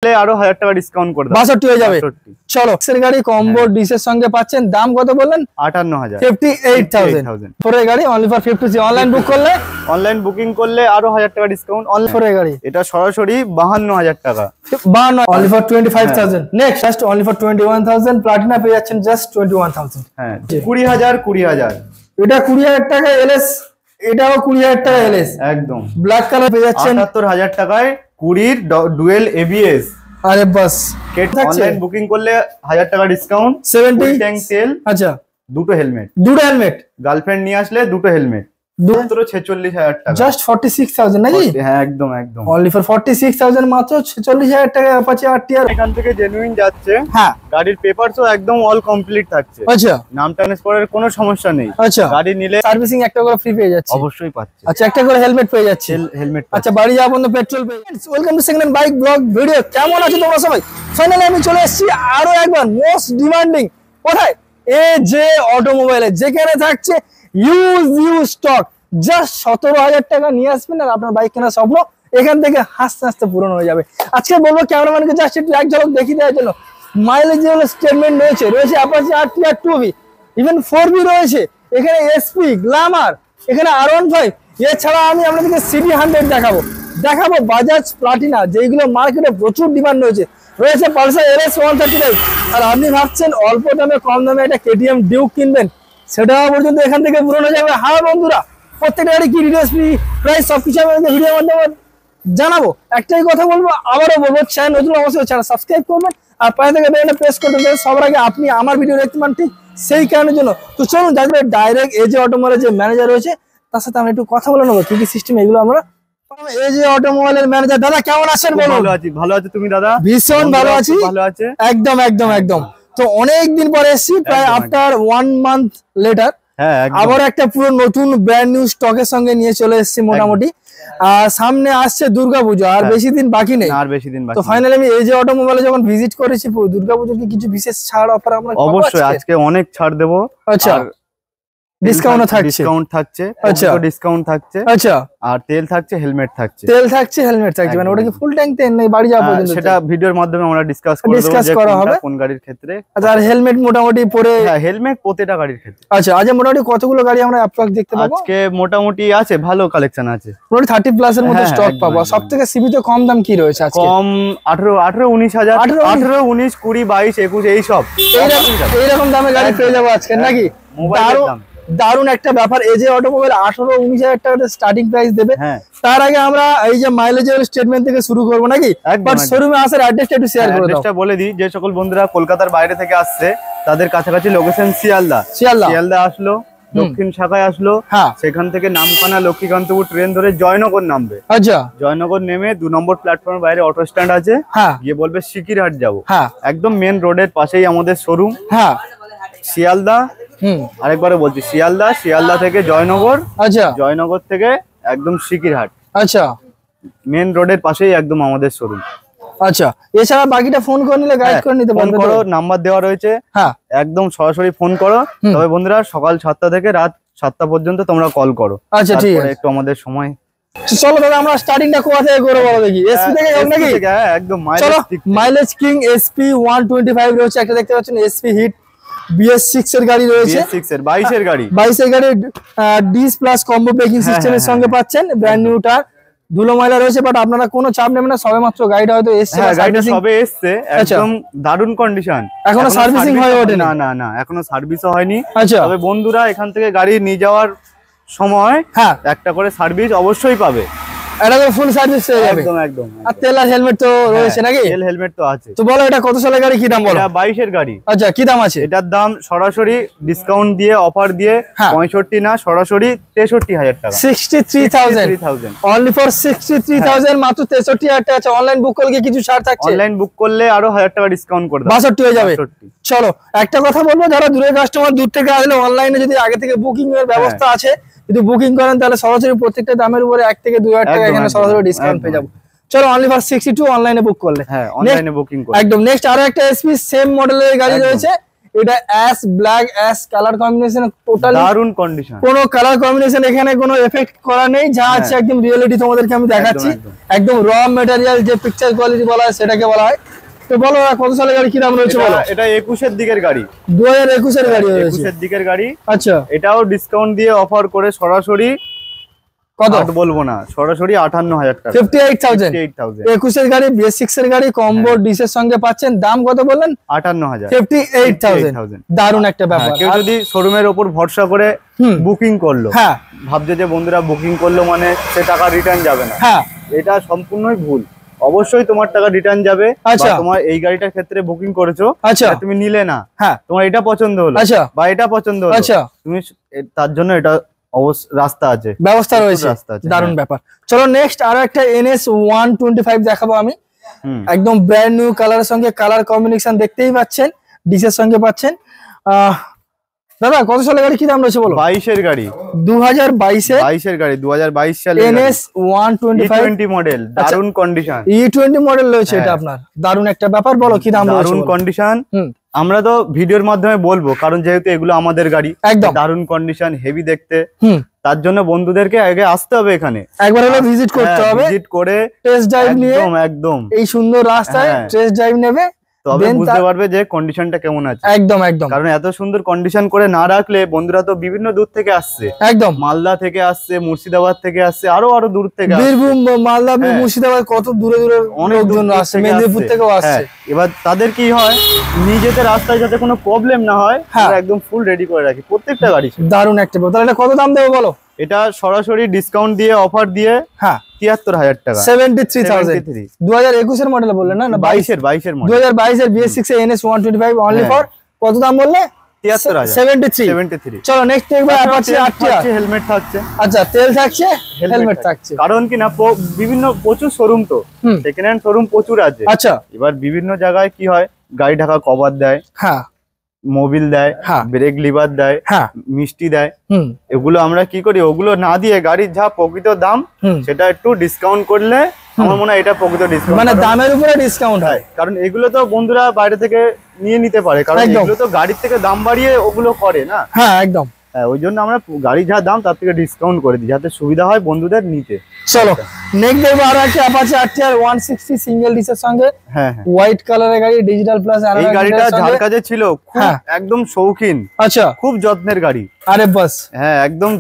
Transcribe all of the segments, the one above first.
আরো 1000 টাকা ডিসকাউন্ট করে দাও, 62 হয়ে যাবে। চলো এর গাড়ি কম্বো ডিসের সঙ্গে পাচ্ছেন, দাম কত বললেন? 58000, 58000 পরে গাড়ি অনলি ফর 50। অনলাইন বুক করলে, অনলাইন বুকিং করলে আরো 1000 টাকা ডিসকাউন্ট অনলাইন পরে গাড়ি। এটা সরাসরি 52000 টাকা, 52 only for 25000। Next just only for 21000 Platina পেয়ে যাচ্ছেন জাস্ট 21000। হ্যাঁ 20000 এটা 20000 টাকা এলএস, এটাও 20000 টাকা এলএস একদম। ব্ল্যাক কালার পেয়ে যাচ্ছেন 78000 টাকায় 20 ডুয়েল এবিএস। আরে বাস অনলাইন বুকিং করলে 1000 টাকা ডিসকাউন্ট, 70 ট্যাঙ্ক তেল, আচ্ছা দুটো হেলমেট, গার্লফ্রেন্ড নিয়ে আসলে দুটো হেলমেট, মাত্র 46000 টাকা, জাস্ট 46000 নাকি? হ্যাঁ একদম একদম অনলি ফর 46000 মাত্র 46000 টাকা অ্যাপাচি আরটিআর। এখান থেকে জেনুইন যাচ্ছে, হ্যাঁ গাড়ির পেপারসও একদম অল কমপ্লিট থাকছে, আচ্ছা নাম ট্রান্সফারের কোনো সমস্যা নেই। আচ্ছা গাড়ি নিলে সার্ভিসিং একটা করে ফ্রি পেয়ে যাচ্ছে, অবশ্যই পাচ্ছে। আচ্ছা একটা করে হেলমেট পেয়ে যাচ্ছে, হেলমেট। আচ্ছা বাড়ি যাওয়া পর্যন্ত পেট্রোল পেয়ে যাচ্ছে। Welcome to second hand bike blog video. কেমন আছো তোমরা সবাই? ফাইনালি আমি চলে এসেছি আরো একবার মোস্ট ডিমান্ডিং কোথায়, এজে অটোমোবাইলে, যেখানে থাকছে ইউজ স্টক। জাস্ট 17000 টাকা নিয়ে আসবেন আর আপনার বাইক কেনার স্বপ্ন এখান থেকে হাসতে হাসতে পূরণ হয়ে যাবে। আজকে বলবো ক্যামেরাম্যানকে জাস্ট একটু এক ঝলক দেখিয়ে দেওয়ার জন্য মাইলেজ যেগুলো স্টেটমেন্ট রয়েছে Apache RTR 2B, even 4B রয়েছে, এখানে এসপি, গ্ল্যামার, এখানে R15। এছাড়া আমি আপনাদেরকে সিটি 100 দেখাবো বাজাজ প্লাটিনা, যেগুলো মার্কেটে প্রচুর ডিমান্ড রয়েছে পালসার LS 135। আর আপনি ভাবছেন অল্প দামে কম দামে একটা কেটিএম ডিউক কিনবেন, সেটা পর্যন্ত এখান থেকে পূরণ হয়ে যাবে। হ্যাঁ বন্ধুরা, প্রত্যেকটা গাড়ি কি ডিটেলস প্রাইস সবকিছু আমি ভিডিওর মাধ্যমে জানাবো। একটাই কথা বলবো, আবারও বলবো, চ্যানেল নতুন অবশ্যই চ্যানেল সাবস্ক্রাইব করবেন আর পাশে থেকে বেলটা প্রেস করতে হবে সবার আগে আপনি আমার ভিডিও দেখতে পান, ঠিক সেই কারণের জন্য। তো চলুন যাদের ডাইরেক্ট এজে অটোমোবাইলের যে ম্যানেজার রয়েছে তার সাথে আমরা একটু কথা বলে নেবো কি কি সিস্টেম এগুলো আমরা। এজে অটোমোবাইলের ম্যানেজার দাদা কেমন আছেন বলুন? ভালো আছি, তুমি দাদা? ভীষণ ভালো আছি, ভালো আছে একদম একদম একদম। তো অনেকদিন পরে এসেছি, প্রায় আফটার 1 মান্থ লেটার আবার একটা পুরো নতুন ব্র্যান্ড নিউ স্টকের সঙ্গে নিয়ে চলে এসেছি মোটামুটি। আর সামনে আসছে দুর্গাপূজা, আর বেশি দিন বাকি নেই, আর বেশি দিন বাকি। তো ফাইনালি আমি এজে অটোমোবাইলে যখন ভিজিট করেছি দুর্গাপূজার কি কিছু বিশেষ ছাড় অফার আমরা অবশ্যই আজকে অনেক ছাড় দেব। আচ্ছা ডিসকাউন্ট থাকছে, আচ্ছা ডিসকাউন্ট থাকছে, আচ্ছা আর তেল থাকছে, হেলমেট থাকছে, হেলমেট থাকছে, মানে ওটা কি ফুল ট্যাঙ্ক তেল নেই বাড়ি যাওয়া পর্যন্ত? সেটা ভিডিওর মাধ্যমে আমরা ডিসকাস করা হবে কোন গাড়ির ক্ষেত্রে। আচ্ছা আর হেলমেট মোটামুটি পরে, হ্যাঁ হেলমেট প্রতিটা গাড়ির ক্ষেত্রে। আচ্ছা আজ মোটামুটি কতগুলো গাড়ি আমরা অ্যাপ্রক্স দেখতে পাবো? আজকে মোটামুটি আছে, ভালো কালেকশন আছে, মোটামুটি 30 প্লাস এর মতো স্টক পাবো। সবথেকে সিবিতে কম দাম কি রয়েছে আজকে? কম 18 19000, 18 19 20 22 21 এই সব এইরকম দামে গাড়ি পেয়ে যাবো আজকে নাকি? মোবাইলের দাম দারুন একটা ব্যাপার। এজে অটোমোবাইল 18-19 হাজার টাকা স্টার্টিং প্রাইস দেবে। তার আগে আমরা এই যে মাইলেজের স্টেটমেন্ট থেকে শুরু করব নাকি? বাট শোরুমে আসার অ্যাড্রেসটা একটু শেয়ার করে দাও। অ্যাড্রেসটা বলে দিই, যে সকল বন্ধুরা কলকাতার বাইরে থেকে আসছে তাদের কাছাকাছি লোকেশন শিয়ালদা আসলো, দক্ষিণ শাখায় আসলো, সেখান থেকে নামখানা লক্ষ্মীকান্তপুর ট্রেন ধরে জয়নগর নামবে। আচ্ছা জয়নগর নেমে 2 নম্বর প্ল্যাটফর্মের বাইরে অটো স্ট্যান্ড আছে, গিয়ে বলবে সিকিরহাট যাবো, একদম মেন রোডের পাশেই আমাদের শোরুম। শিয়ালদা, আরেকবারে বলছি শিয়ালদা থেকে জয়নগর, আচ্ছা জয়নগর থেকে একদম সিকিরহাট, আচ্ছা মেন রোডের পাশেই একদম আমাদের শোরুম। আচ্ছা এছাড়া বাকিটা ফোন করে নিলে গাইড করে নিতে পারবে, নাম্বার দেওয়া রয়েছে, একদম সরাসরি ফোন করো। তবে বন্ধুরা সকাল 7টা থেকে রাত 7টা পর্যন্ত তোমরা কল করো। আচ্ছা ঠিক আছে, একটু আমাদের সময়। চলো দাদা আমরা স্টার্টিংটা কোথা থেকে করে বলো দেখি? এসপি থেকে নাকি? একদম মাইলেজ কিং এসপি 125 রয়েছে, একটা দেখতে পাচ্ছেন এসপি হিট BS6 এর গাড়ি রয়েছে, BS6 এর 22 এর গাড়ি, ডিস প্লাস কম্বো ব্রেকিং সিস্টেমের সঙ্গে পাচ্ছেন, ব্র্যান্ড নিউ টায়ার, ধুলো ময়লা রয়েছে। বাট আপনারা কোনো চাপ নেবেন না, সবে মাত্র গাড়িটা হয়তো এসছে, গাড়িটা সবে এসছে, একদম দারুণ কন্ডিশন, এখনো সার্ভিসিং হয়ে ওঠে না, এখনো সার্ভিসও হয়নি। তবে বন্ধুরা এখান থেকে গাড়ি নিয়ে যাওয়ার সময় একটা করে সার্ভিস অবশ্যই পাবে, এটা তো ফুল সার্ভিস হয়ে যাবে একদম। আর তেল আর হেলমেট তো রয়েছে নাকি? তেল হেলমেট তো আছে। তো বলো এটা কত সালের গাড়ি, কি দাম বলো? এটা 22 এর গাড়ি। আচ্ছা কি দাম আছে এটার? দাম সরাসরি ডিসকাউন্ট দিয়ে অফার দিয়ে 65 না, সরাসরি 63000 টাকা, 63000 অনলি ফর 63000, মাত্র 63000 টাকা আছে। অনলাইন বুক করলে কিছু ছাড় থাকছে? অনলাইন বুক করলে আরো 1000 টাকা ডিসকাউন্ট করে দাও, 62 হয়ে যাবে। চলো একটা কথা বলবো, যারা দূরের কাস্টমার দূর থেকে আসলে অনলাইনে যদি আগে থেকে বুকিং এর ব্যবস্থা আছে, যদি বুকিং করেন তাহলে সরাসরি প্রত্যেকটা দামের উপরে 1 থেকে 2000 টাকা এখানে সরাসরি ডিসকাউন্ট পেয়ে যাবো। চলো অনলি ফর 62 অনলাইনে বুক করলে, অনলাইনে বুকিং করলে একদম। নেক্সট আরো একটা এসপি সেম মডেলের গাড়ি রয়েছে, এটা ash black ash colour combination, totally দারুন কন্ডিশন, কোনো কালার কম্বিনেশন এখানে কোনো এফেক্ট করা নেই, যা আছে একদম রিয়েলিটি তোমাদেরকে আমি দেখাচ্ছি, একদম র ম্যাটেরিয়াল যে পিকচার কোয়ালিটি বলা হয় সেটাকে বলা হয়। তো বলো কত সালের গাড়ি, কি দাম রয়েছে বলো? এটা 21 এর দিকের গাড়ি, 2021 এর গাড়ি রয়েছে, 21 এর দিকের গাড়ি। আচ্ছা, এটাও ডিসকাউন্ট দিয়ে অফার করে সরাসরি কত বলবো না, সরাসরি 58000 টাকা, 58000 21 এর গাড়ি, BS6 এর গাড়ি, কম্বো ডিসের সঙ্গে পাচ্ছেন। দাম কত বললেন? 58000, 58000। দারুন একটা ব্যাপার। কেউ যদি শোরুমের উপর ভরসা করে বুকিং করলো, হ্যাঁ, ভাবছে যে বন্ধুরা বুকিং করলো মানে সে টাকা রিটার্ন যাবে না, হ্যাঁ, এটা সম্পূর্ণই ভুল। অবশ্যই তোমার টাকা রিটার্ন যাবে। আচ্ছা, তোমার এই গাড়িটার ক্ষেত্রে বুকিং করেছো, আচ্ছা, তুমি নিলে না, হ্যাঁ, তোমার এটা পছন্দ হলো, আচ্ছা, বা এটা পছন্দ হলো, আচ্ছা, তুমি তার জন্য এটা রাস্তা আছে, ব্যবস্থা রয়েছে, দারুণ ব্যাপার। চলো নেক্সট আরো একটা NS 125 দেখাবো আমি, একদম ব্র্যান্ড নিউ কালারের সঙ্গে কালার কম্বিনেশন দেখতেই পাচ্ছেন, ডিসের সঙ্গে পাচ্ছেন। দাদা কত সালের গাড়ি, কি দাম রয়েছে বলো? 22 এর গাড়ি, 2022 এর গাড়ি, 2022 সালের NS 125 মডেল, দারুণ কন্ডিশন, E20 মডেল রয়েছে এটা আপনার, দারুণ একটা ব্যাপার। বলো কি দাম রয়েছে? দারুণ কন্ডিশন, আমরা তো ভিডিওর মাধ্যমে বলবো কারণ যেহেতু এগুলো আমাদের গাড়ি, একদম দারুণ কন্ডিশন, হেভি দেখতে, তার জন্য বন্ধুদেরকে আগে আসতে হবে, এখানে একবার হলে ভিজিট করতে হবে, ভিজিট করে টেস্ট ড্রাইভ নিয়ে একদম এই সুন্দর রাস্তায় টেস্ট ড্রাইভ নেবে, তবে বুঝতে পারবে যে কন্ডিশনটা কেমন আছে। একদম একদম, কারণ এত সুন্দর কন্ডিশন করে না রাখলে বন্ধুরা তো বিভিন্ন দূর থেকে আসছে, একদম মালদা থেকে আসছে, মুর্শিদাবাদ থেকে আসছে, আরো দূর থেকে, বীরভূম, মালদা, মুর্শিদাবাদ, কত দূরে দূরে অনেক জন আসছে, মেদিনীপুর থেকেও আসছে। এবার তাদের কি হয়, নিজেদের রাস্তায় যাতে কোনো প্রবলেম না হয়, একদম ফুল রেডি করে রাখি প্রত্যেকটা গাড়ি। দারুণ একটা ব্যাপার। তাহলে এটা কত দাম দেবো বলো? এটা সরাসরি ডিসকাউন্ট দিয়ে অফার দিয়ে, হ্যাঁ, 73000 টাকা, 73000। 2021 এর মডেল বললেন না? 22 এর মডেল, 2022 এর BS6 A NS 125 only for কত দাম বললে? 73। চলো নেক্সট দেখব অ্যাপাচি আরটিআর, হেলমেট থাকছে, আচ্ছা, তেল থাকছে, হেলমেট থাকছে, কারণ কি না বিভিন্ন প্রচুর শোরুম, তো সেকেন্ড হ্যান্ড শোরুম প্রচুর আছে। আচ্ছা, এবার বিভিন্ন জায়গায় কি হয়, গাড়ি ঢাকা কভার দেয়, হ্যাঁ, মোবিল দেয়, ব্রেক লিভার দেয়, মিষ্টি দেয়, এগুলো আমরা কি করি, ওগুলো না দিয়ে গাড়ির যা প্রকৃত দাম সেটা একটু ডিসকাউন্ট করলে আমার মনে হয় এটা প্রকৃত ডিসকাউন্ট, মানে দামের উপরে ডিসকাউন্ট হয়। কারণ এগুলো তো বন্ধুরা বাইরে থেকে নিয়ে নিতে পারে, কারণ এগুলো তো গাড়ির থেকে দাম বাড়িয়ে ওগুলো করে না, হ্যাঁ একদম, ওই জন্য আমরা গাড়ি যা দাম তার থেকে ডিসকাউন্ট করে দিই যাতে সুবিধা হয় বন্ধুদের নিতে। চলো নেক্সট দেখবো আরো একটা অ্যাপাচি আরটিআর 160 সিঙ্গেল ডিসের সঙ্গে, হ্যাঁ, হোয়াইট কালারের গাড়ি, ডিজিটাল প্লাস। এই গাড়িটা যার কাছে ছিল একদম শৌখিন, আচ্ছা, খুব যত্নের গাড়ি, আরে বাস, হ্যাঁ, একদম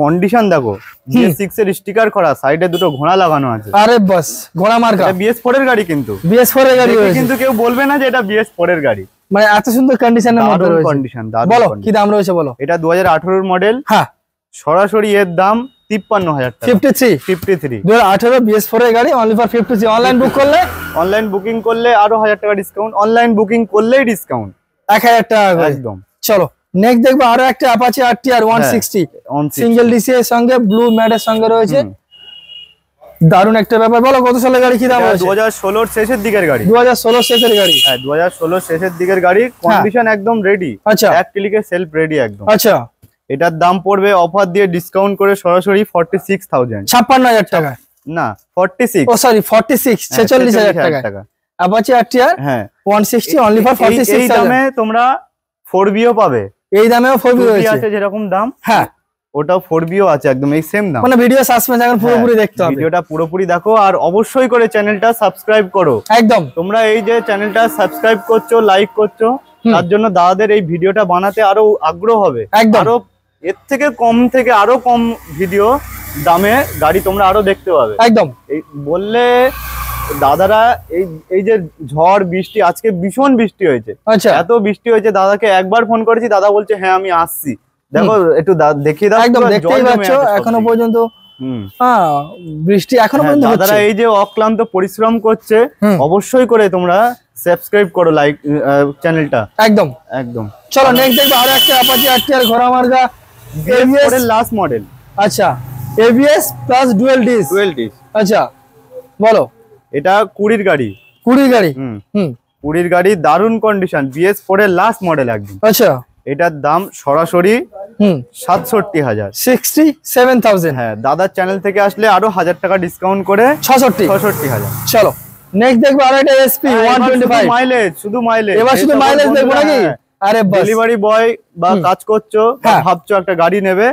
কন্ডিশন দেখো, BS6 এর স্টিকার করা, সাইডে দুটো ঘোড়া লাগানো আছে, আরে বাস, ঘোড়া মার্কা। BS4 এর গাড়ি, কিন্তু BS4 এর গাড়ি, কিন্তু কেউ বলবে না যে এটা BS4 এর গাড়ি, মানে এত সুন্দর কন্ডিশনের মধ্যে রয়েছে, কন্ডিশন দারুণ। বলো কি দাম রয়েছে বলো? এটা 2018 এর মডেল, হ্যাঁ, সরাসরি এর দাম 53000 টাকা, 53 2018 BS4 এর গাড়ি, অনলি ফর 53। অনলাইন বুক করলে, অনলাইন বুকিং করলে আরো 1000 টাকা ডিসকাউন্ট, অনলাইন বুকিং করলেই ডিসকাউন্ট 1000 টাকা একদম। চলো নেক্সট দেখবো আরো একটা অ্যাপাচি আরটিআর 160 সিঙ্গেল ডিসি এর সঙ্গে, ব্লু ম্যাটের সঙ্গে রয়েছে, দারুণ একটা ব্যাপার। বলো কত সালের গাড়ি, কি দাম আছে? 2016 শেষের দিকের গাড়ি, 2016 শেষের গাড়ি, হ্যাঁ, 2016 শেষের দিকের গাড়ি, কন্ডিশন একদম রেডি, আচ্ছা, এক ক্লিকে সেলফ রেডি একদম, আচ্ছা। এটার দাম পড়বে অফার দিয়ে ডিসকাউন্ট করে সরাসরি 46000, 56000 টাকা না, 46, ও সরি 46, 46000 টাকা অ্যাপাচি আরটিআর, হ্যাঁ, 160 অনলি ফর 46000। এই দামে তোমরা 4Bও পাবে, এই দামেও 4B আছে, যেরকম দাম, হ্যাঁ, ওটাও 4Bও আছে, একদম এই সেম দাম। মানে ভিডিও সাসপেন্স এখন পুরোপুরি দেখতে হবে, ভিডিওটা পুরোপুরি দেখো, আর অবশ্যই করে চ্যানেলটা সাবস্ক্রাইব করো, একদম। তোমরা এই যে চ্যানেলটা সাবস্ক্রাইব করছো, লাইক করছো, তার জন্য দাদাদের এই ভিডিওটা বানাতে আরো আগ্রহ হবে, আরো এর থেকে কম থেকে আরো কম ভিডিও দামে গাড়ি তোমরা আরো দেখতে পাবে, একদম। এই বললে দাদারা এই যে ঝড় বৃষ্টি, আজকে ভীষণ বৃষ্টি হয়েছে, আচ্ছা, এত বৃষ্টি হয়েছে, দাদাকে একবার ফোন করেছি, দাদা বলছে হ্যাঁ আমি আসছি, দেখো একটু দেখিয়ে দাও, একদম দেখতেই পাচ্ছ এখনো পর্যন্ত, হ্যাঁ, বৃষ্টি এখনো পর্যন্ত হচ্ছে। দাদারা এই যে অক্লান্ত পরিশ্রম করছে, অবশ্যই করে তোমরা সাবস্ক্রাইব করো, লাইক চ্যানেলটা, একদম একদম। চলো নেক্সট দেখবো আরো একটা অ্যাপাচি আরটিআর ঘোড়া মার্কা, ABS এর লাস্ট মডেল, আচ্ছা, ABS প্লাস ডুয়াল ডিস, আচ্ছা। বলো এটা 20 গাড়ি, 20 গাড়ি, 20 গাড়ি, দারুণ কন্ডিশন, BS4 এর লাস্ট মডেল একদম, আচ্ছা। এটার দাম সরাসরি 67000, 67000, হ্যাঁ, দাদার চ্যানেল থেকে আসলে আরো 1000 টাকা ডিসকাউন্ট করে 66000। চলো নেক্সট দেখবো আরো একটা SP 125 মাইলেজ, শুধু মাইলেজ, এবার শুধু মাইলেজ দেখবো নাকি? আরে বাস, ডেলিভারি বয় বা কাজ করছো, ভাবছো একটা গাড়ি নেবে,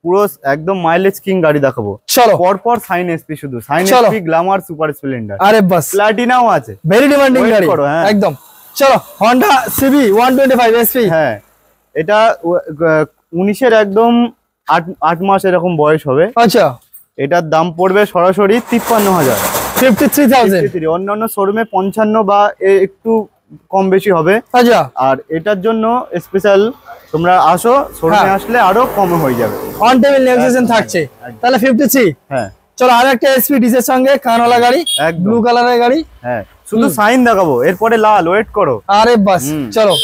পুরো একদম মাইলেজ কিং গাড়ি দেখাবো। চলো পরপর সাইন এসপি, শুধু Shine SP, Glamour, super Splendor, আরে বাস, প্লাটিনাও আছে, ভেরি ডিমান্ডিং গাড়ি একদম। চলো হন্ডা সিবি 125 এসপি। হ্যাঁ, এটা 19-এর একদম 8 মাস এরকম বয়স হবে। আচ্ছা, এটার দাম পড়বে সরাসরি 53,000, 53,000। অন্যান্য শোরুমে 55 বা একটু কম বেশি হবে। আচ্ছা, আর এটার জন্য স্পেশাল তোমরা আসো, শোরুমে আসলে আরো কম হয়ে যাবে। অন টেবিল নেগোসিয়েশন থাকছে, তাহলে 53। হ্যাঁ, চলো আর একটা এসপি ডিসের সঙ্গে কানওয়ালা গাড়ি, ব্লু কালারের গাড়ি। হ্যাঁ, শুধু সাইন দেখাবো, এরপরে লাল, ওয়েট করো। আরে বাস, চলো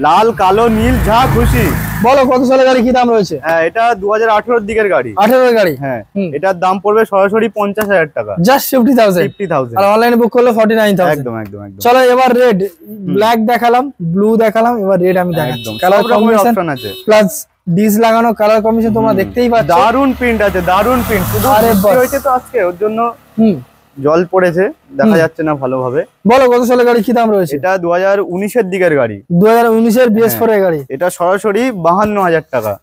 লাল, কালো, নীল, যা খুশি বলো কত সালের গাড়ি, কি দাম রয়েছে? হ্যাঁ, এটা 2018 দিকের গাড়ি। 18 গাড়ি। হ্যাঁ, এটার দাম পড়বে সরাসরি 50,000 টাকা, জাস্ট 50,000। আর অনলাইনে বুক করলে 49,000। একদম একদম একদম। চলো এবার রেড, ব্ল্যাক দেখালাম, ব্লু দেখালাম, এবার রেড আমি দেখাচ্ছি। কালার কম্বিনেশন আছে, প্লাস ডিস লাগানো, কালার কম্বিনেশন তোমরা দেখতেই পাচ্ছ। দারুন প্রিন্ট আছে, দারুন প্রিন্ট। শুধু হয়েছে তো আজকে, ওর জন্য জল পড়েছে, দেখা যাচ্ছে না ভালোভাবে। বলো কত সালের গাড়ি, কি দাম রয়েছে? এটা 2019-এর দিকের গাড়ি, 2019-এর BS4 এর গাড়ি। এটা সরাসরি 52,000 টাকা।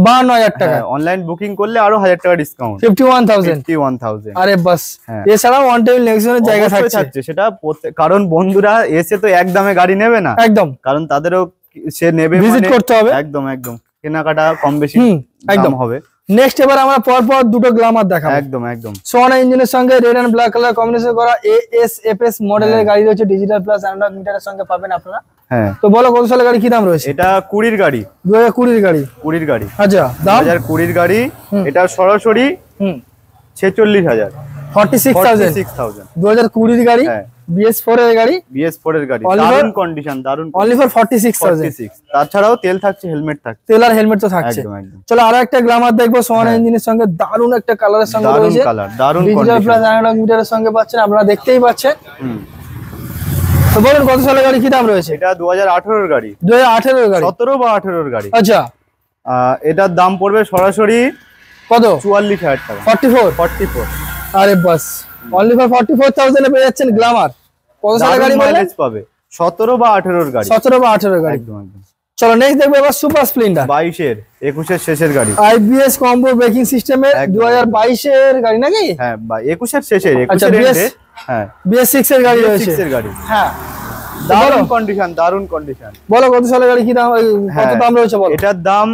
52,000 টাকা। অনলাইন বুকিং করলে আরো 1000 টাকা ডিসকাউন্ট, 51,000। আরে বাস, এছাড়াও অন টেবিল নেগোসিয়েশনের জায়গা থাকছে সেটা। কারণ বন্ধুরা এসে তো এক দামে গাড়ি নেবে না, একদম, কারণ তাদেরও সে নেবে, ভিজিট করতে হবে। একদম একদম, কেনাকাটা কম বেশি একদম হবে। নেক্সট এবার আমরা পরপর দুটো গ্ল্যামার দেখাবো। একদম একদম। সোনা ইঞ্জিনের সঙ্গে red and black colour combination করা ASFS মডেলের গাড়ি রয়েছে, ডিজিটাল প্লাস অ্যানালগ মিটারের সঙ্গে পাবেন আপনারা। হ্যাঁ, তো বলো কত সালের গাড়ি, কি দাম রয়েছে? এটা 20-এর গাড়ি, 2020-এর গাড়ি। 20-এর গাড়ি। আচ্ছা, দাম 2020-এর গাড়ি। এটা সরাসরি 46,000, 46,000। 2020-এর গাড়ি, BS4 এর গাড়ি, BS4 এর গাড়ি, দারুন কন্ডিশন, দারুন, অনলি ফর 46,000। তাছাড়াও তেল থাকছে, হেলমেট থাকছে, তেল আর হেলমেট তো থাকছে। চলো আরো একটা গ্ল্যামার দেখবো, সোনা ইঞ্জিনের সঙ্গে দারুন একটা কালারের সঙ্গে রয়েছে, দারুন ডিজিটাল প্লাস অ্যানালগ মিটারের সঙ্গে পাচ্ছেন, আপনারা দেখতেই পাচ্ছেন। তো বলুন কত সালের গাড়ি, কি দাম রয়েছে? এটা 2018-এর গাড়ি, 2018-এর গাড়ি, 17 বা 18-এর গাড়ি। আচ্ছা, এটার দাম পড়বে সরাসরি কত? 44,000 টাকা। 44। আরে বাস, অনলি ফর 44,000 এ পেয়ে যাচ্ছেন গ্ল্যামার। কত সালের গাড়ি মাইলেজ পাবে? 17 বা 18-এর গাড়ি, 17 বা 18-এর গাড়ি, একদম একদম। চলো নেক্সট দেখবো এবার সুপার স্প্লেন্ডার, 22-এর 21-এর শেষের গাড়ি, IBS কম্বো ব্রেকিং সিস্টেমের 2022-এর গাড়ি নাকি? হ্যাঁ, 21-এর শেষের, 21-এর এন্ডে। হ্যাঁ, BS6 এর গাড়ি রয়েছে, BS6 এর গাড়ি। হ্যাঁ, দারুন কন্ডিশন, দারুন কন্ডিশন। বলো কত সালের গাড়ি, কি দাম, কত দাম রয়েছে বলো? এটার দাম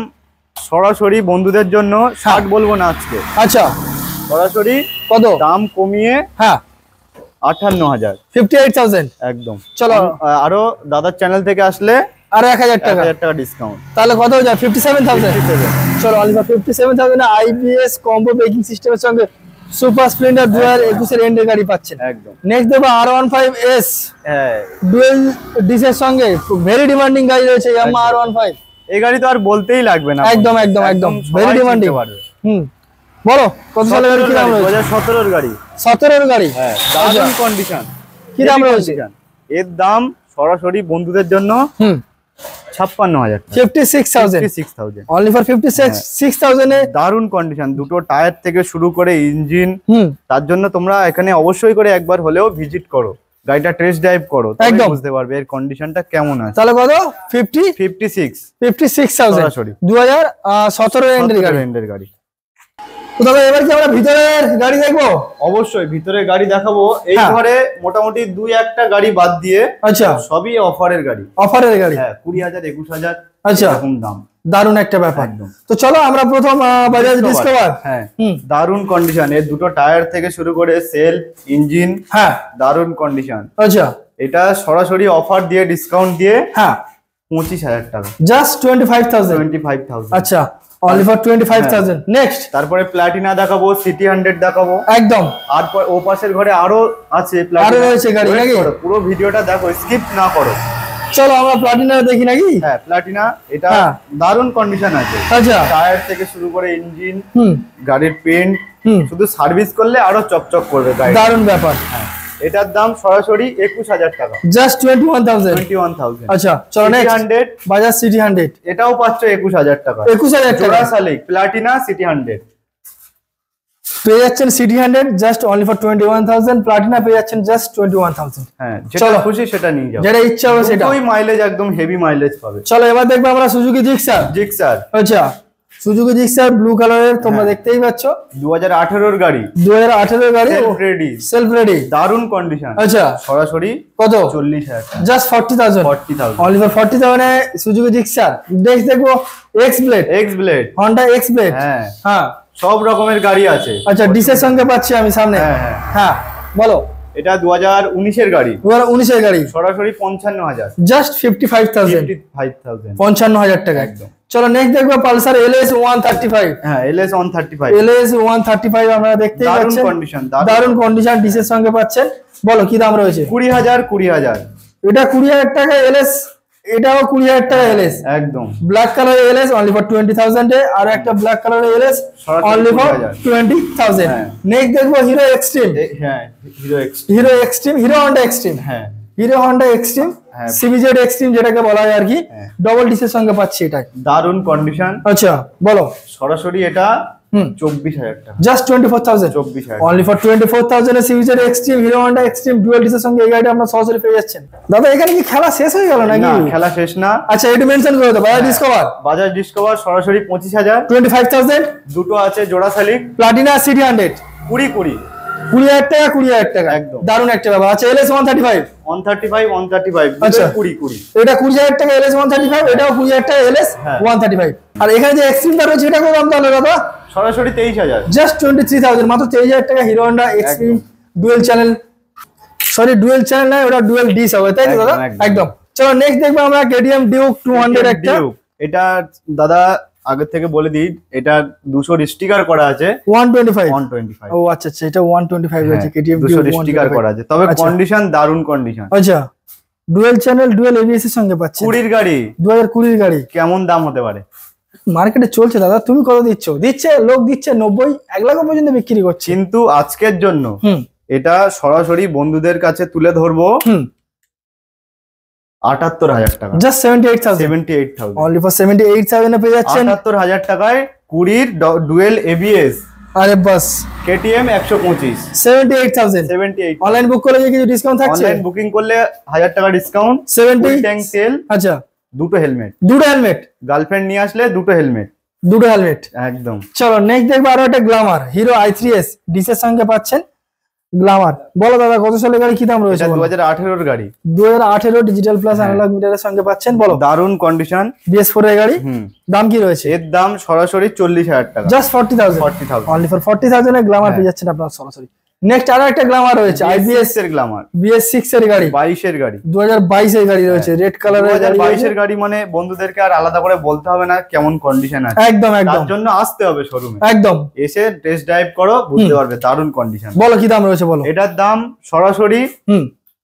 সরাসরি বন্ধুদের জন্য 60 বলবো না আজকে। আচ্ছা, সরাসরি কত দাম কমিয়ে? হ্যাঁ, 58,000, 58,000 একদম। চলো আরো দাদার চ্যানেল থেকে আসলে আর 1,000 টাকা ডিসকাউন্ট, তাহলে কত হয়ে যায়? 57,000। চলো only for 57,000 IBS combo breaking সিস্টেমের সঙ্গে সুপার স্প্লেন্ডার 2021-এর এন্ডের গাড়ি পাচ্ছেন, একদম। নেক্সট দেখো R15S, হ্যাঁ, ডুয়াল ডিসের সঙ্গে ভেরি ডিমান্ডিং গাড়ি রয়েছে, Yamaha R15। এই গাড়ি তো আর বলতেই লাগবে না, একদম একদম একদম, ভেরি ডিমান্ডিং। বলো কত সালের গাড়ি, কি দাম রয়েছে? 2017-এর গাড়ি, 17-এর গাড়ি, হ্যাঁ, দারুন কন্ডিশন। কি দাম রয়েছে? এর দাম সরাসরি বন্ধুদের জন্য 56,000, 56,000, অনলি ফর 56,000 এ দারুন কন্ডিশন। দুটো টায়ার থেকে শুরু করে ইঞ্জিন, তার জন্য তোমরা এখানে অবশ্যই করে একবার হলেও ভিজিট করো, গাড়িটা টেস্ট ড্রাইভ করো, তবেই বুঝতে পারবে এর কন্ডিশনটা কেমন আছে। তাহলে কত? 56,000 সরাসরি 2017 এন্ডের গাড়ি। তো তবে এবার কি আমরা ভিতরের গাড়ি দেখবো? অবশ্যই ভিতরের গাড়ি দেখাবো। এই ঘরে মোটামুটি 2-1টা গাড়ি বাদ দিয়ে, আচ্ছা, সবই অফারের গাড়ি, অফারের গাড়ি। হ্যাঁ, 20,000 21,000, আচ্ছা, এরকম দাম। দারুন একটা ব্যাপার। তো চলো আমরা প্রথম বাজাজ ডিসকভার, হ্যাঁ, দারুন কন্ডিশন। এর দুটো টায়ার থেকে শুরু করে সেলফ, ইঞ্জিন, হ্যাঁ, দারুন কন্ডিশন। আচ্ছা, এটা সরাসরি অফার দিয়ে, ডিসকাউন্ট দিয়ে, হ্যাঁ, 25,000 টাকা, জাস্ট 25,000। আচ্ছা, অনলি ফর 25,000। নেক্সট তারপরে প্লাটিনা দেখাবো, সিটি 100 দেখাবো, একদম। আর ও পাশের ঘরে আরো আছে, আরো রয়েছে গাড়ি নাকি? পুরো ভিডিওটা দেখো, স্কিপ না করো। চলো আমরা প্লাটিনা দেখি নাকি? হ্যাঁ, প্লাটিনা এটা দারুন কন্ডিশন আছে। আচ্ছা, টায়ার থেকে শুরু করে ইঞ্জিন, গাড়ির পেইন্ট, শুধু সার্ভিস করলে আরো চকচক করবে গাড়ি, দারুন ব্যাপার। হ্যাঁ, এটার দাম সরাসরি 21,000 টাকা, জাস্ট 21,000। আচ্ছা, চলো নেক্সট 100 বাজাজ সিটি 100, এটাও পাচ্ছ 21,000 টাকা, 21,000 টাকা, জোড়া শালিক প্লাটিনা সিটি 100। পেয়ে যাচ্ছেন city 100 just only for 21000, Platina পেয়ে যাচ্ছেন জাস্ট 21000। হ্যাঁ, যেটা খুশি সেটা নিয়ে যাও, যেটা ইচ্ছা হবে সেটা। ওই মাইলেজ একদম হেভি মাইলেজ পাবে। চলো এবার দেখবো আমরা সুজুকি জিক্সার। আচ্ছা, সুজুকি জিক্সার ব্লু কালারের, তোমরা দেখতেই পাচ্ছ 2018 এর গাড়ি, 2018 এর গাড়ি, সেলফ রেডি, দারুন কন্ডিশন। আচ্ছা, সরাসরি কত? 40000, জাস্ট 40000 অনলি ফর 40000 এ সুজুকি জিক্সার। নেক্সট দেখবো X Blade, Honda X Blade. হ্যাঁ হ্যাঁ, সব রকমের গাড়ি আছে। আচ্ছা, ডিসের সঙ্গে পাচ্ছি আমি সামনে। হ্যাঁ বলো। এটা 2019 এর গাড়ি, 2019 এর গাড়ি, সরাসরি 55000, জাস্ট 55000, 55000 টাকা একদম। চলো নেক্সট দেখবো পালসার এলএস 135। হ্যাঁ, এলএস 135, এলএস 135 আমরা দেখতেই পাচ্ছেন, দারুন কন্ডিশন, ডিসের সঙ্গে পাচ্ছেন। বলো কি দাম রয়েছে? 20000। এটা 20000 টাকা এলএস, এটাও 20000 টাকা এলএস একদম। Black colour LS only for 20000 এ, আর একটা black colour LS only for 20000। Next দেখবো হিরো এক্সট্রিম। হ্যাঁ, Hero Xtreme, Hero Honda Xtreme. হ্যাঁ, Hero Honda Xtreme, CBZ Xtreme যেটাকে বলা হয় আর কি, ডবল ডিসের সঙ্গে পাচ্ছি এটা, দারুন কন্ডিশন। আচ্ছা বলো। সরাসরি এটা 24000 টাকা, জাস্ট 24000, 24000 অনলি ফর 24000 এ CBZ Xtreme, Hero Honda Xtreme dual ডিসের সঙ্গে এই গাড়িটা আপনারা সরাসরি পেয়ে যাচ্ছেন। দাদা এখানে কি খেলা শেষ হয়ে গেল নাকি? না, খেলা শেষ না। আচ্ছা, এটা মেনশন করে দাও। বাজাজ ডিসকভার সরাসরি 25000, 25000, দুটো আছে জোড়া শালিক, প্লাটিনা সিটি 100 20000 টাকা, 20000 টাকা একদম, দারুন একটা ব্যাপার। আচ্ছা, এলএস 135, আচ্ছা 20 এটা 20000 টাকা এলএস 135, এটাও 20000 টাকা এলএস 135। আর এখানে যে এক্সট্রিমটা রয়েছে এটা কত দাম তাহলে দাদা? সরাসরি 23000, জাস্ট 23000, মাত্র 23000 টাকা Hero Honda Xtreme dual channel, sorry dual channel না, ওটা ডুয়াল ডিস হবে, তাই তো দাদা? একদম। চলো নেক্সট দেখবো আমরা কেটিএম ডিউক 200 একটা। এটা দাদা আগে থেকে বলে দিই, এটা 200 স্টিকার করা আছে, 125। ও আচ্ছা আচ্ছা, এটা 125 রয়েছে কেটিএম ডিউক, 200 স্টিকার করা আছে, তবে কন্ডিশন দারুন কন্ডিশন। আচ্ছা, ডুয়াল চ্যানেল ডুয়াল এবিএস এর সঙ্গে পাচ্ছি। 20 গাড়ি, 2020 গাড়ি, কেমন দাম হতে পারে? মার্কেটে চলছে দাদা, তুমি কত দিচ্ছ? লোক দিচ্ছে 90, 1 লাখ পর্যন্ত বিক্রি করছে, কিন্তু আজকের জন্য এটা সরাসরি বন্ধুদের কাছে তুলে ধরবো 78000 টাকা, জাস্ট 78000, অনলি ফর 78000 এ পেয়ে যাচ্ছেন 78000 টাকায় 20 ডুয়েল এবিএস। আরে বাস, কেটিএম 125, 78000। অনলাইন বুক করলে কিছু ডিসকাউন্ট থাকছে? অনলাইন বুকিং করলে 1000 টাকা ডিসকাউন্ট, 70 ট্যাঙ্ক তেল, আচ্ছা দুটো হেলমেট, গার্লফ্রেন্ড নিয়ে আসলে দুটো হেলমেট একদম। চলো নেক্সট দেখবো আরো একটা গ্ল্যামার, হিরো i3s ডিসের সঙ্গে পাচ্ছেন গ্ল্যামার। বলো দাদা কত সালের গাড়ি, কি দাম রয়েছে? 2018 এর গাড়ি, 2018 ডিজিটাল প্লাস অ্যানালগ মিটারের সঙ্গে পাচ্ছেন। বলো, দারুন কন্ডিশন, BS4 এর গাড়ি। দাম কি রয়েছে? এর দাম সরাসরি 40000 টাকা, just 40000, only for 40000 A Glamour পেয়ে যাচ্ছেন আপনারা সরাসরি। নেক্সট আরো একটা গ্ল্যামার রয়েছে, IBS এর গ্ল্যামার, BS6 এর গাড়ি, 22 এর গাড়ি, 2022 এর গাড়ি রয়েছে, রেড কালারের গাড়ি। 2022 এর গাড়ি মানে বন্ধুদেরকে আর আলাদা করে বলতে হবে না কেমন কন্ডিশন আছে, একদম তার জন্য আসতে হবে শোরুমে, একদম এসে টেস্ট ড্রাইভ করো, বুঝতে পারবে দারুন কন্ডিশন। বলো কি দাম রয়েছে? বলো। এটার দাম সরাসরি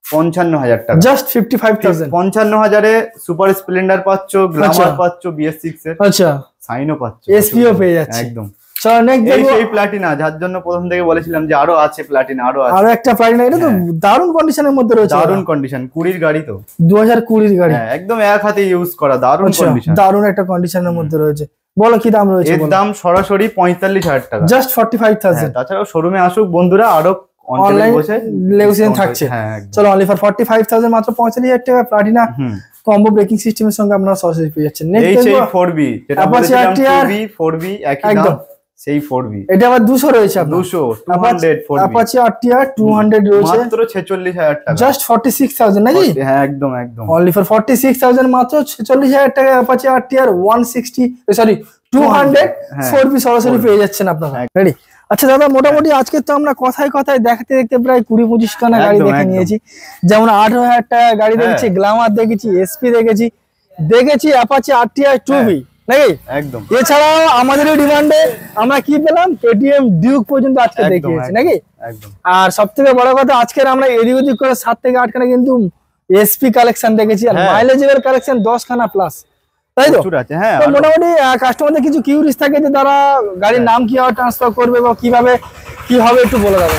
55000 টাকা, জাস্ট 55000। 55000 এ সুপার স্প্লেন্ডার পাচ্ছ, গ্ল্যামার পাচ্ছ, BS6 এর আচ্ছা সাইনও পাচ্ছ, SPO পেয়ে যাচ্ছে একদম। চলো নেক্সট দেখো এই প্লাটিনা, যার জন্য প্রথম থেকে বলেছিলাম যে আরো আছে প্লাটিনা, আরো একটা প্লাটিনা, এটা তো দারুন কন্ডিশনের মধ্যে রয়েছে, দারুন কন্ডিশন, 20 গাড়ি তো, 2020 গাড়ি, একদম এক হাতে ইউজ করা, দারুন কন্ডিশন, দারুন একটা কন্ডিশনের মধ্যে রয়েছে। বলো কি দাম রয়েছে? এর দাম সরাসরি 45000 টাকা, জাস্ট 45000। তাছাড়াও শোরুমে আসুক বন্ধুরা, আরো অনলাইন বসে নেগোসিয়েশন থাকছে। চলো অনলি ফর 45000, মাত্র 45000 টাকা প্লাটিনা কম্বো ব্রেকিং সিস্টেমের সঙ্গে আপনারা সরাসরি পেয়ে যাচ্ছেন। নেক্সট এই 4B, যেটা বলেছিলাম 2B, একই দাম, সেই 4B। এটা আবার 200 রয়েছে, 200 200 4B, Apache RTR 200 রয়েছে, মাত্র 46000 টাকা, জাস্ট 46000 নাকি? হ্যাঁ একদম, অনলি ফর 46000, মাত্র 46000 টাকা Apache RTR 160, সরি 200 4B সরাসরি পেয়ে যাচ্ছেন আপনারা। রেডি? আচ্ছা দাদা, মোটামুটি আজকে তো আমরা কথায় দেখতে প্রায় 20-25 খানা গাড়ি দেখে নিয়েছি, যেমন 18000 টাকা গাড়ি দেখেছি, গ্ল্যামার দেখেছি, SP দেখেছি Apache RTR 2B নাকি? একদম। এছাড়াও আমাদের ডিমান্ডে আমরা কি পেলাম, কেটিএম ডিউক পর্যন্ত আজকে দেখিয়েছি নাকি? একদম। আর সব থেকে বড় কথা, আজকে আমরা এদিক ওদিক করে 7 থেকে 8 খানা কিন্তু SP কালেকশন দেখেছি, আর মাইলেজের কালেকশন 10 খানা প্লাস, তাই তো? মোটামুটি কাস্টমারদের কিছু কিউরিজ থাকে যে তারা গাড়ির নাম কিভাবে ট্রান্সফার করবে বা কিভাবে কি হবে একটু বলে দাও।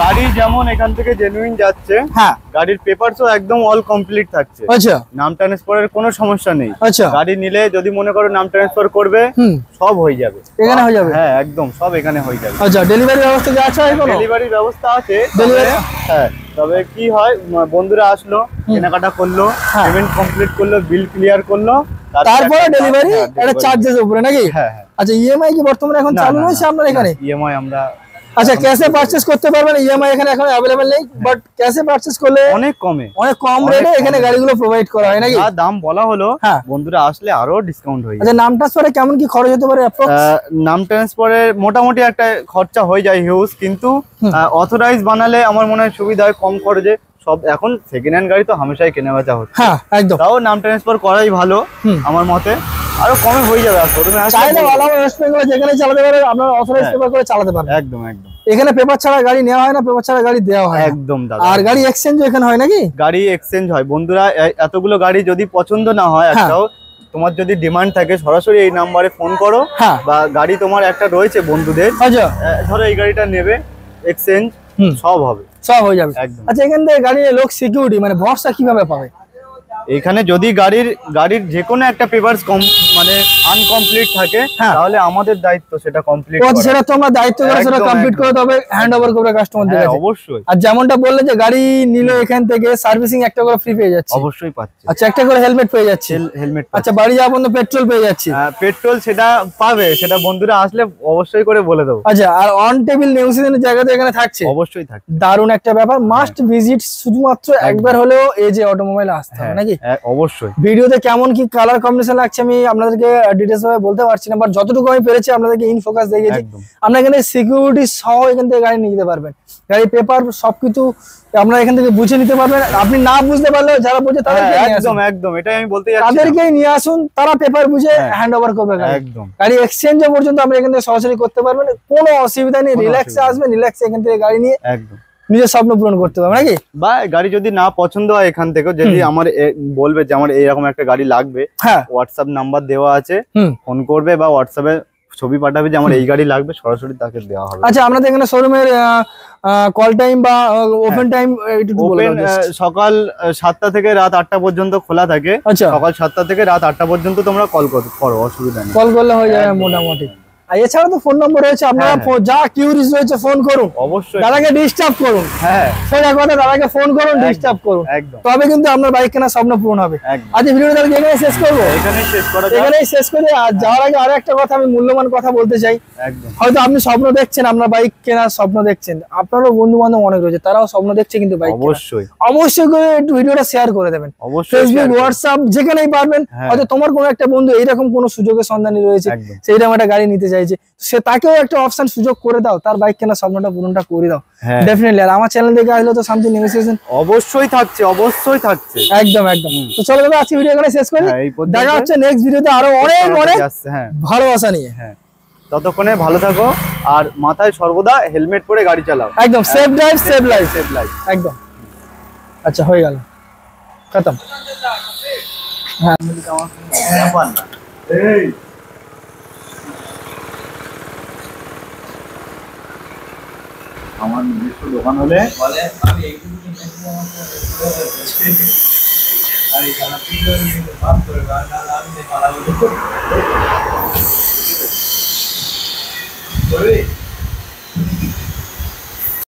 গাড়ি যেমন এখান থেকে জেনুইন যাচ্ছে, হ্যাঁ গাড়ির পেপারসও একদম অল কমপ্লিট থাকছে। আচ্ছা, নাম ট্রান্সফারের কোনো সমস্যা নেই। আচ্ছা, গাড়ি নিলে যদি মনে করো নাম ট্রান্সফার করবে, সব হয়ে যাবে এখানে হয়ে যাবে। হ্যাঁ একদম সব এখানে হয়ে যাবে। আচ্ছা, ডেলিভারি ব্যবস্থা কি আছে? ডেলিভারি ব্যবস্থা আছে। হ্যাঁ, তবে কি হয়, বন্ধুরা আসলো, কেনাকাটা করলো, পেমেন্ট কমপ্লিট করলো, বিল ক্লিয়ার করলো, তারপরে ডেলিভারি একটা চার্জেস উপরে নাকি? হ্যাঁ। আচ্ছা, ইএমআই কি বর্তমানে এখন চালু রয়েছে আপনার এখানে? ইএমআই আমরা আচ্ছা, ক্যাশে পারচেজ করতে পারবেন, ইএমআই এখানে এখন अवेलेबल নেই, বাট ক্যাশে পারচেজ করলে অনেক কম রেটে এখানে গাড়িগুলো প্রোভাইড করা হয় নাকি? আর দাম বলা হলো, বন্ধুরা আসলে আরো ডিসকাউন্ট হয়ে যাবে। আচ্ছা, নাম ট্রান্সফারে কেমন কি খরচ হতে পারে অ্যাপ্রক্স? নাম ট্রান্সফারে মোটামুটি একটা খরচা হয়ে যায় হিউজ, কিন্তু অথরাইজ বানালে আমার মনে হয় সুবিধা হয়, কম খরচে। সব এখন সেকেন্ড হ্যান্ড গাড়ি তো হামেশাই কেনাবেচা হচ্ছে, হ্যাঁ একদম। তাও নাম ট্রান্সফার করাই ভালো আমার মতে, আরো কমে হয়ে যাবে। চাইলে ভালো ওয়েস্ট বেঙ্গলে যেখানে চালাতে পারে, আপনারা অথরাইজ পেপার করে চালাতে পারবেন। একদম। এখানে পেপার ছাড়া গাড়ি নেওয়া হয় না, পেপার ছাড়া গাড়ি দেওয়া হয় একদম দাদা। আর গাড়ি এক্সচেঞ্জ এখানে হয় নাকি? গাড়ি এক্সচেঞ্জ হয়। বন্ধুরা, এতগুলো গাড়ি যদি পছন্দ না হয়, একটাও তোমার যদি ডিমান্ড থাকে, সরাসরি এই নাম্বারে ফোন করো, বা গাড়ি তোমার একটা রয়েছে বন্ধুদের, ধরো এই গাড়িটা নেবে, এক্সচেঞ্জ সব হবে, সব হয়ে যাবে। আচ্ছা, এখান থেকে গাড়ি লোক সিকিউরিটি মানে ভরসা কিভাবে পাবে? এখানে যদি গাড়ির যে কোনো একটা পেপারস মানে আনকমপ্লিট থাকে, তাহলে আমাদের দায়িত্ব সেটা কমপ্লিট করা। সেটা তোমরা দায়িত্ব করে সেটা কমপ্লিট করে তবে হ্যান্ড ওভার করবে কাস্টমারদের কাছে। অবশ্যই। আর যেমনটা বললে যে গাড়ি নিলে এখান থেকে সার্ভিসিং একটা করে ফ্রি পেয়ে যাচ্ছে। অবশ্যই পাচ্ছে। আচ্ছা, একটা করে হেলমেট পেয়ে যাচ্ছে। হেলমেট। আচ্ছা, বাড়ি যাওয়ার পর্যন্ত পেট্রোল পেয়ে যাচ্ছে। পেট্রোল সেটা পাবে, সেটা বন্ধুরা আসলে অবশ্যই করে বলে দেবো। আচ্ছা, আর অন টেবিল নিউজিল্যান্ডের জায়গাতে এখানে থাকছে? অবশ্যই থাকছে। দারুণ একটা ব্যাপার, মাস্ট ভিজিট, শুধুমাত্র একবার হলেও এই যে অটোমোবাইলে আসতে হবে নাকি? অবশ্যই। ভিডিওতে কেমন কি কালার কম্বিনেশন লাগছে আমি আপনাদেরকে ডিটেইলস ভাবে বলতে পারছি না, বাট যতটুকু আমি পেরেছি আপনাদেরকে ইন ফোকাস দেখিয়েছি। আপনারা এখানে সিকিউরিটি সহ এখান থেকে গাড়ি নিয়ে যেতে পারবেন, গাড়ি পেপার সবকিছু আপনারা এখান থেকে বুঝে নিতে পারবেন। আপনি না বুঝতে পারলে যারা বুঝে তাদেরকে একদম এটাই আমি বলতে যাচ্ছি, তাদেরকেই নিয়ে আসুন, তারা পেপার বুঝে হ্যান্ড ওভার করবে গাড়ি। গাড়ি এক্সচেঞ্জ পর্যন্ত আপনি এখান থেকে সরাসরি করতে পারবেন, কোনো অসুবিধা নেই। রিল্যাক্সে আসবেন, রিল্যাক্সে এখান থেকে গাড়ি নিয়ে নিজের স্বপ্ন পূরণ করতে পারবে নাকি? বা গাড়ি যদি না পছন্দ হয় এখান থেকে, যদি আমার বলবে যে আমার এইরকম একটা গাড়ি লাগবে, হোয়াটসঅ্যাপ নাম্বার দেওয়া আছে, ফোন করবে বা হোয়াটসঅ্যাপে ছবি পাঠাবে যে আমার এই গাড়ি লাগবে, সরাসরি তাকে দেওয়া হবে। আচ্ছা, আপনাদের এখানে শোরুমের কল টাইম বা ওপেন টাইম একটু বলুন। সকাল 7টা থেকে রাত 8টা পর্যন্ত খোলা থাকে। সকাল 7টা থেকে রাত 8টা পর্যন্ত তোমরা কল করো, অসুবিধা নেই, কল করলে হয়ে যাবে মোটামুটি। আর এছাড়া তো ফোন নম্বর রয়েছে, আপনারা যা কিউরিজ রয়েছে ফোন করুন, অবশ্যই দাদাকে ডিস্টার্ব করুন। সোজা কথা, দাদাকে ফোন করুন, ডিস্টার্ব করুন, তবে কিন্তু আপনার বাইক কেনার স্বপ্ন পূরণ হবে। আজ ভিডিওটা তাহলে এখানেই শেষ করবো, এখানেই শেষ করে। আর যাওয়ার আগে আরো একটা কথা, আমি মূল্যবান কথা বলতে চাই। হয়তো আপনি স্বপ্ন দেখছেন, আপনার বাইক কেনার স্বপ্ন দেখছেন, আপনারও বন্ধু বান্ধব অনেক রয়েছে, তারাও স্বপ্ন দেখছে কিন্তু বাইক। অবশ্যই করে একটু ভিডিওটা শেয়ার করে দেবেন, ফেসবুক, হোয়াটসঅ্যাপ, যেখানেই পারবেন। হয়তো তোমার কোনো একটা বন্ধু এইরকম কোনো সুযোগের সন্ধানী রয়েছে, সেইরকম একটা গাড়ি নিতে চাইছে, সে তাকেও একটা অপশন সুযোগ করে দাও, তার বাইক কেনার স্বপ্নটা পূরণটা করে দাও ডেফিনেটলি। আর আমার চ্যানেল থেকে আসলে তো সামথিং নেগোসিয়েশন অবশ্যই থাকছে, একদম। তো চলো দাদা, আজকে ভিডিও এখানে শেষ করি, দেখা হচ্ছে নেক্সট ভিডিওতে আরো অনেক ভালোবাসা নিয়ে। ততক্ষণে ভালো থাকো, আর মাথায় সর্বদা হেলমেট পরে গাড়ি চালাও। একদম সেফ ড্রাইভ, সেভ লাইফ, একদম। আচ্ছা, হয়ে গেল, খতম। হ্যাঁ, আমার নিজস্ব দোকান হলে আমি